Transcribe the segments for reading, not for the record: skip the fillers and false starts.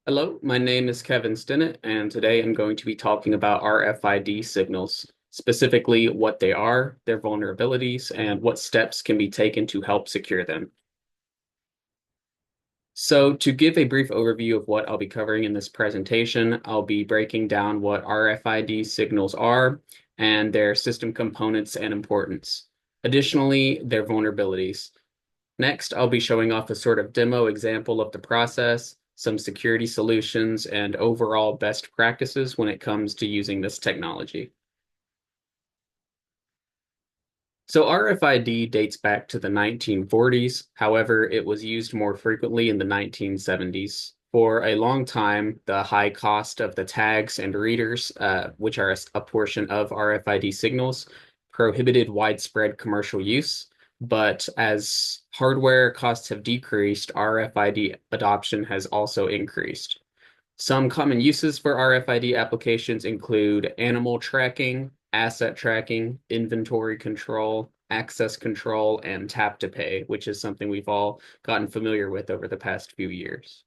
Hello, my name is Kevin Stinnett, and today I'm going to be talking about RFID signals, specifically what they are, their vulnerabilities, and what steps can be taken to help secure them. So, to give a brief overview of what I'll be covering in this presentation, I'll be breaking down what RFID signals are and their system components and importance. Additionally, their vulnerabilities. Next, I'll be showing off a sort of demo example of the process, some security solutions, and overall best practices when it comes to using this technology. So RFID dates back to the 1940s. However, it was used more frequently in the 1970s. For a long time, the high cost of the tags and readers, which are a portion of RFID signals, prohibited widespread commercial use. But as hardware costs have decreased, RFID adoption has also increased. Some common uses for RFID applications include animal tracking, asset tracking, inventory control, access control, and tap to pay, which is something we've all gotten familiar with over the past few years.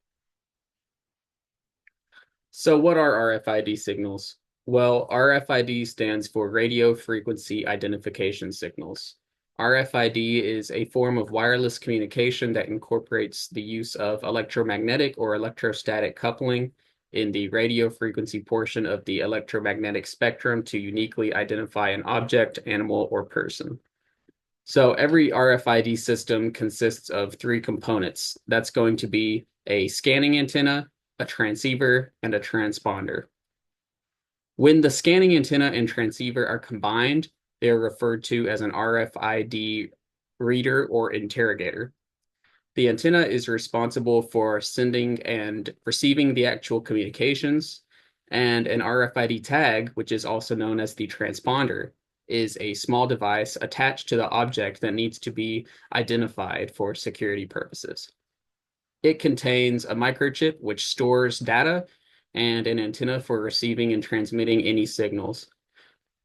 So, what are RFID signals? Well, RFID stands for Radio Frequency Identification Signals. RFID is a form of wireless communication that incorporates the use of electromagnetic or electrostatic coupling in the radio frequency portion of the electromagnetic spectrum to uniquely identify an object, animal, or person. So every RFID system consists of three components. That's going to be a scanning antenna, a transceiver, and a transponder. When the scanning antenna and transceiver are combined, they're referred to as an RFID reader or interrogator. The antenna is responsible for sending and receiving the actual communications, and an RFID tag, which is also known as the transponder, is a small device attached to the object that needs to be identified for security purposes. It contains a microchip which stores data and an antenna for receiving and transmitting any signals.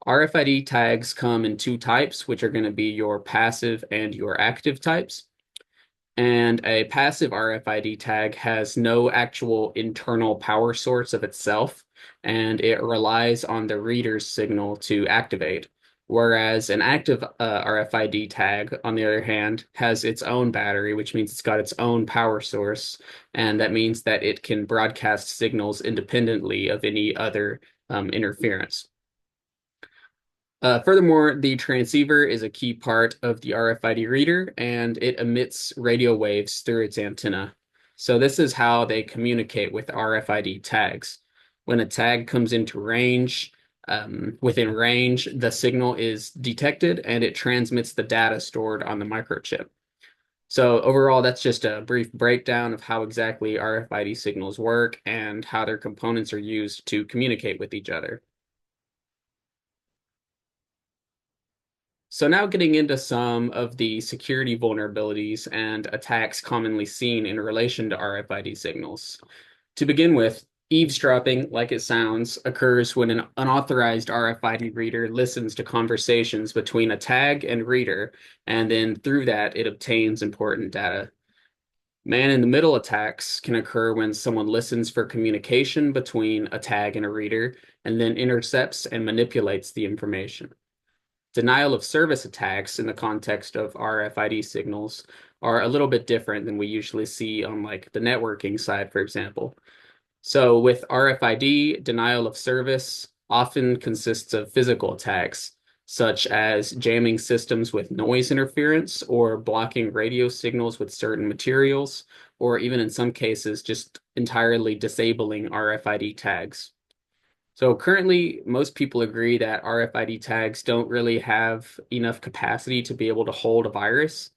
RFID tags come in two types, which are going to be your passive and your active types. And a passive RFID tag has no actual internal power source of itself, and it relies on the reader's signal to activate. Whereas an active RFID tag, on the other hand, has its own battery, which means it's got its own power source, and that means that it can broadcast signals independently of any other interference. Furthermore, the transceiver is a key part of the RFID reader, and it emits radio waves through its antenna. So this is how they communicate with RFID tags. When a tag comes into range, within range, the signal is detected and it transmits the data stored on the microchip. So overall, that's just a brief breakdown of how exactly RFID signals work and how their components are used to communicate with each other. So now getting into some of the security vulnerabilities and attacks commonly seen in relation to RFID signals. To begin with, eavesdropping, like it sounds, occurs when an unauthorized RFID reader listens to conversations between a tag and reader, and then through that, it obtains important data. Man-in-the-middle attacks can occur when someone listens for communication between a tag and a reader, and then intercepts and manipulates the information. Denial of service attacks in the context of RFID signals are a little bit different than we usually see on like the networking side, for example. So with RFID, denial of service often consists of physical attacks, such as jamming systems with noise interference or blocking radio signals with certain materials, or even in some cases, just entirely disabling RFID tags. So currently, most people agree that RFID tags don't really have enough capacity to be able to hold a virus.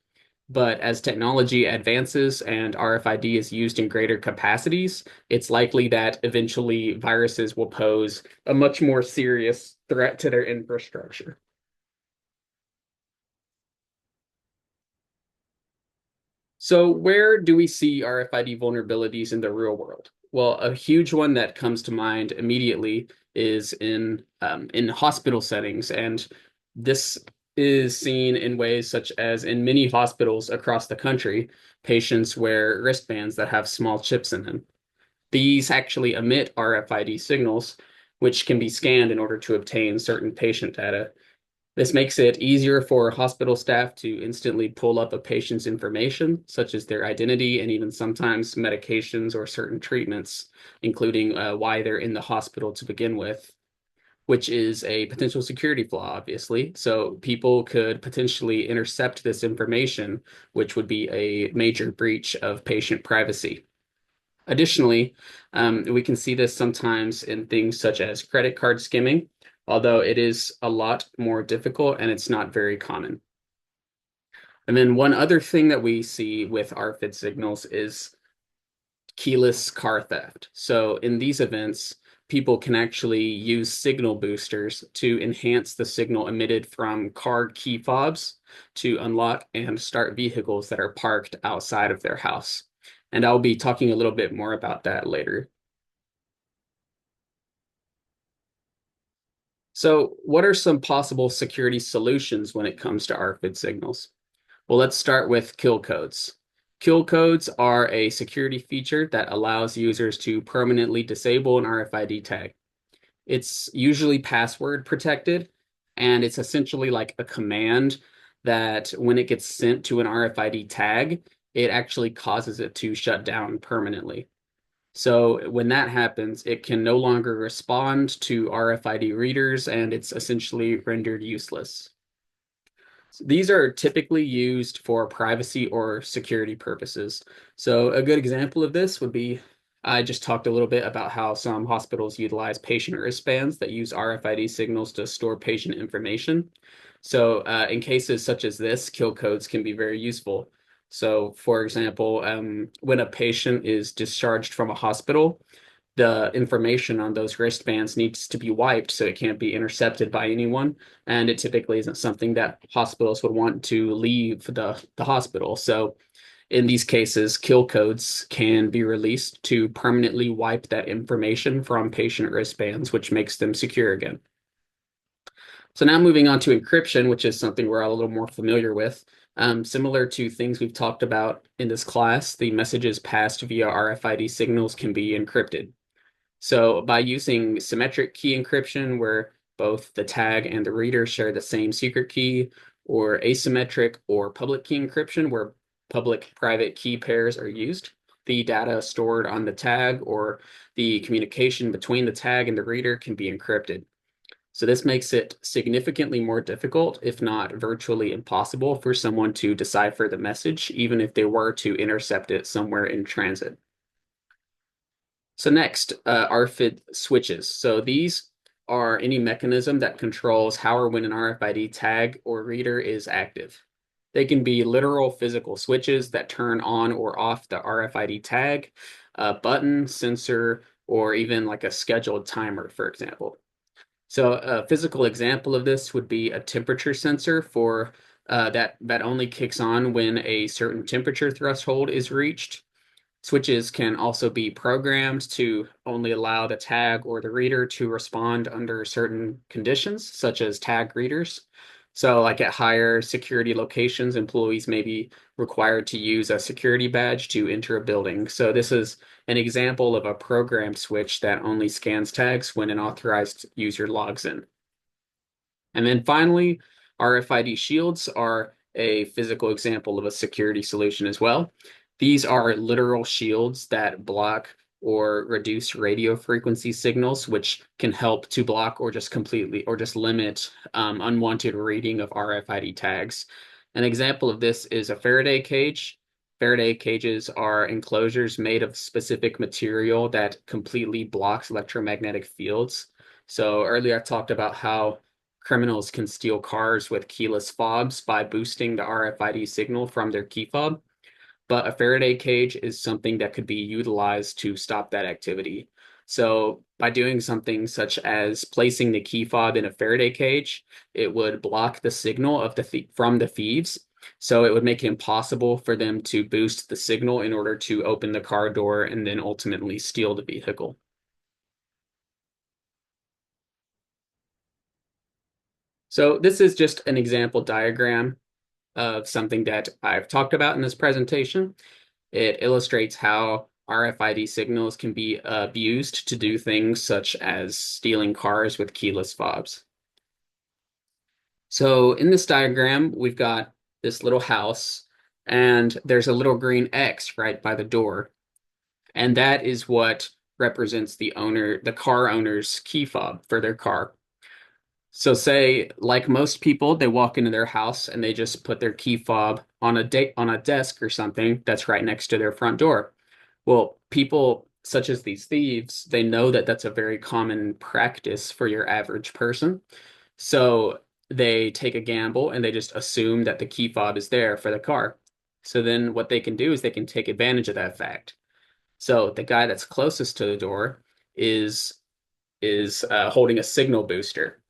But as technology advances and RFID is used in greater capacities, it's likely that eventually viruses will pose a much more serious threat to their infrastructure. So where do we see RFID vulnerabilities in the real world? Well, a huge one that comes to mind immediately is in hospital settings, and this is seen in ways such as in many hospitals across the country, patients wear wristbands that have small chips in them. These actually emit RFID signals, which can be scanned in order to obtain certain patient data. This makes it easier for hospital staff to instantly pull up a patient's information, such as their identity and even sometimes medications or certain treatments, including why they're in the hospital to begin with, which is a potential security flaw, obviously. So people could potentially intercept this information, which would be a major breach of patient privacy. Additionally, we can see this sometimes in things such as credit card skimming, although it is a lot more difficult and it's not very common. And then one other thing that we see with RFID signals is keyless car theft. So in these events, people can actually use signal boosters to enhance the signal emitted from car key fobs to unlock and start vehicles that are parked outside of their house. And I'll be talking a little bit more about that later. So, what are some possible security solutions when it comes to RFID signals? Well, let's start with kill codes. Kill codes are a security feature that allows users to permanently disable an RFID tag. It's usually password protected, and it's essentially like a command that when it gets sent to an RFID tag, it actually causes it to shut down permanently. So when that happens, it can no longer respond to RFID readers and it's essentially rendered useless. These are typically used for privacy or security purposes. So a good example of this would be I just talked a little bit about how some hospitals utilize patient wristbands that use RFID signals to store patient information. So in cases such as this, kill codes can be very useful. So for example, when a patient is discharged from a hospital, the information on those wristbands needs to be wiped so it can't be intercepted by anyone. And it typically isn't something that hospitals would want to leave the hospital. So in these cases, kill codes can be released to permanently wipe that information from patient wristbands, which makes them secure again. So now moving on to encryption, which is something we're all a little more familiar with. Similar to things we've talked about in this class, the messages passed via RFID signals can be encrypted. So by using symmetric key encryption, where both the tag and the reader share the same secret key, or asymmetric or public key encryption, where public-private key pairs are used, the data stored on the tag or the communication between the tag and the reader can be encrypted. So this makes it significantly more difficult, if not virtually impossible, for someone to decipher the message, even if they were to intercept it somewhere in transit. So next, RFID switches. So these are any mechanism that controls how or when an RFID tag or reader is active. They can be literal physical switches that turn on or off the RFID tag, a button, sensor, or even like a scheduled timer, for example. So a physical example of this would be a temperature sensor for that only kicks on when a certain temperature threshold is reached. Switches can also be programmed to only allow the tag or the reader to respond under certain conditions, such as tag readers. So, like at higher security locations, employees may be required to use a security badge to enter a building. So, this is an example of a programmed switch that only scans tags when an authorized user logs in. And then finally, RFID shields are a physical example of a security solution as well. These are literal shields that block or reduce radio frequency signals, which can help to block or just completely or just limit unwanted reading of RFID tags. An example of this is a Faraday cage. Faraday cages are enclosures made of specific material that completely blocks electromagnetic fields. So earlier I talked about how criminals can steal cars with keyless fobs by boosting the RFID signal from their key fob. But a Faraday cage is something that could be utilized to stop that activity. So by doing something such as placing the key fob in a Faraday cage, it would block the signal of from the thieves. So it would make it impossible for them to boost the signal in order to open the car door and then ultimately steal the vehicle. So this is just an example diagram of something that I've talked about in this presentation. It illustrates how RFID signals can be abused to do things such as stealing cars with keyless fobs. So in this diagram, we've got this little house, and there's a little green X right by the door. And that is what represents the car owner's key fob for their car. So say, like most people, they walk into their house and they just put their key fob on a desk or something that's right next to their front door. Well, people such as these thieves, they know that that's a very common practice for your average person. So they take a gamble and they just assume that the key fob is there for the car. So then what they can do is they can take advantage of that fact. So the guy that's closest to the door is holding a signal booster.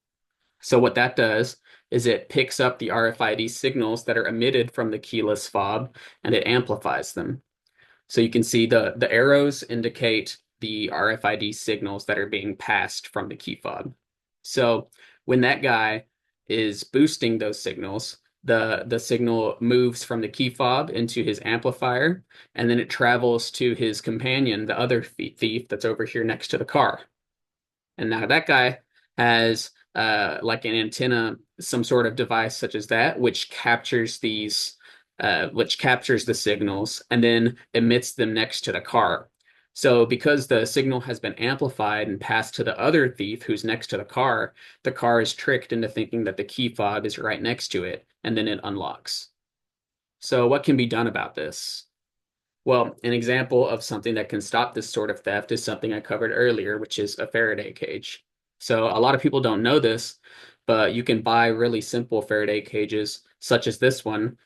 So what that does is it picks up the RFID signals that are emitted from the keyless fob and it amplifies them. So you can see the arrows indicate the RFID signals that are being passed from the key fob. So when that guy is boosting those signals, the signal moves from the key fob into his amplifier, and then it travels to his companion, the other thief that's over here next to the car. And now that guy has like an antenna, some sort of device such as that, which captures the signals and then emits them next to the car. So because the signal has been amplified and passed to the other thief who's next to the car is tricked into thinking that the key fob is right next to it, and then it unlocks. So what can be done about this? Well, an example of something that can stop this sort of theft is something I covered earlier, which is a Faraday cage. So a lot of people don't know this, but you can buy really simple Faraday cages, such as this one,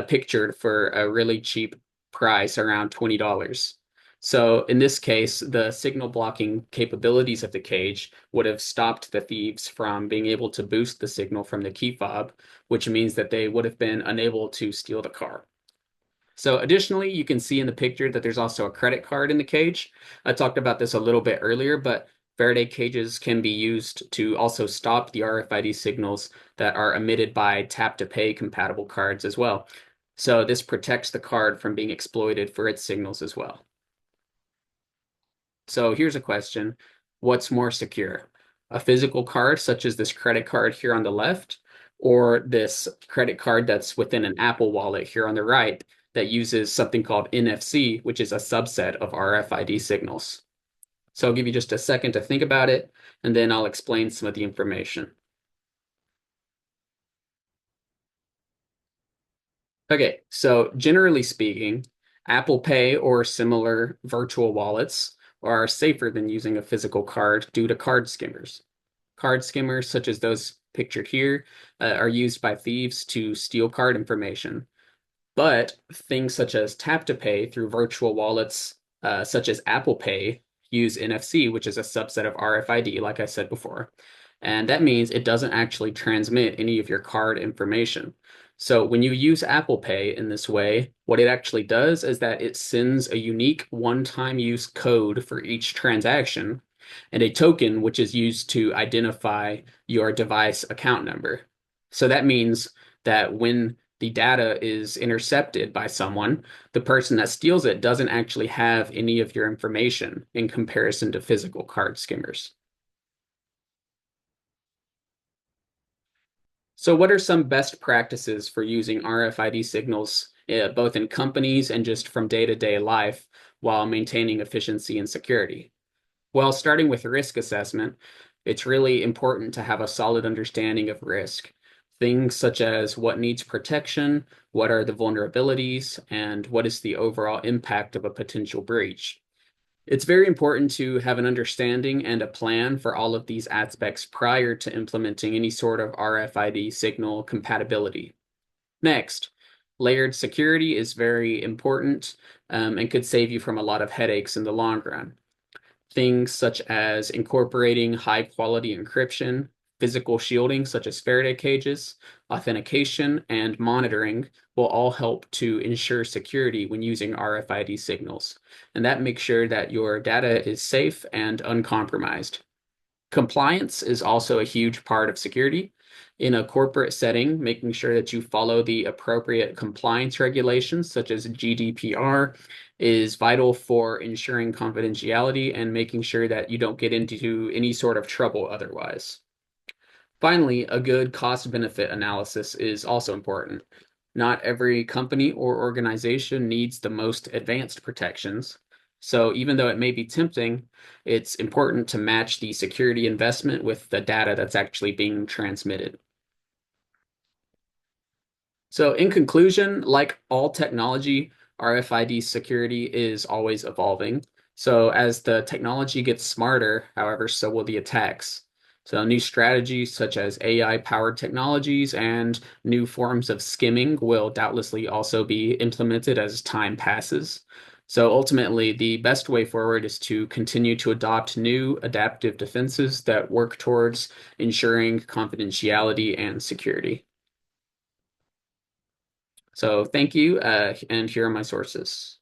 pictured for a really cheap price, around $20. So in this case, the signal blocking capabilities of the cage would have stopped the thieves from being able to boost the signal from the key fob, which means that they would have been unable to steal the car. So additionally, you can see in the picture that there's also a credit card in the cage. I talked about this a little bit earlier, but Faraday cages can be used to also stop the RFID signals that are emitted by tap to pay compatible cards as well. So this protects the card from being exploited for its signals as well. So here's a question. What's more secure? A physical card, such as this credit card here on the left, or this credit card that's within an Apple Wallet here on the right that uses something called NFC, which is a subset of RFID signals. So I'll give you just a second to think about it, and then I'll explain some of the information. Okay, so generally speaking, Apple Pay or similar virtual wallets are safer than using a physical card due to card skimmers. Card skimmers, such as those pictured here, are used by thieves to steal card information. But things such as tap to pay through virtual wallets, such as Apple Pay, use NFC, which is a subset of RFID, like I said before. And that means it doesn't actually transmit any of your card information. So when you use Apple Pay in this way, what it actually does is that it sends a unique one-time use code for each transaction and a token which is used to identify your device account number. So that means that when the data is intercepted by someone, the person that steals it doesn't actually have any of your information in comparison to physical card skimmers. So what are some best practices for using RFID signals, both in companies and just from day-to-day life, while maintaining efficiency and security? Well, starting with risk assessment, it's really important to have a solid understanding of risk. Things such as what needs protection, what are the vulnerabilities, and what is the overall impact of a potential breach. It's very important to have an understanding and a plan for all of these aspects prior to implementing any sort of RFID signal compatibility. Next, layered security is very important and could save you from a lot of headaches in the long run. Things such as incorporating high quality encryption, physical shielding, such as Faraday cages, authentication, and monitoring will all help to ensure security when using RFID signals. And that makes sure that your data is safe and uncompromised. Compliance is also a huge part of security. In a corporate setting, making sure that you follow the appropriate compliance regulations, such as GDPR, is vital for ensuring confidentiality and making sure that you don't get into any sort of trouble otherwise. Finally, a good cost-benefit analysis is also important. Not every company or organization needs the most advanced protections. So even though it may be tempting, it's important to match the security investment with the data that's actually being transmitted. So, in conclusion, like all technology, RFID security is always evolving. So, as the technology gets smarter, however, so will the attacks. So, new strategies such as AI powered technologies and new forms of skimming will doubtlessly also be implemented as time passes. So, ultimately, the best way forward is to continue to adopt new adaptive defenses that work towards ensuring confidentiality and security. So thank you, and here are my sources.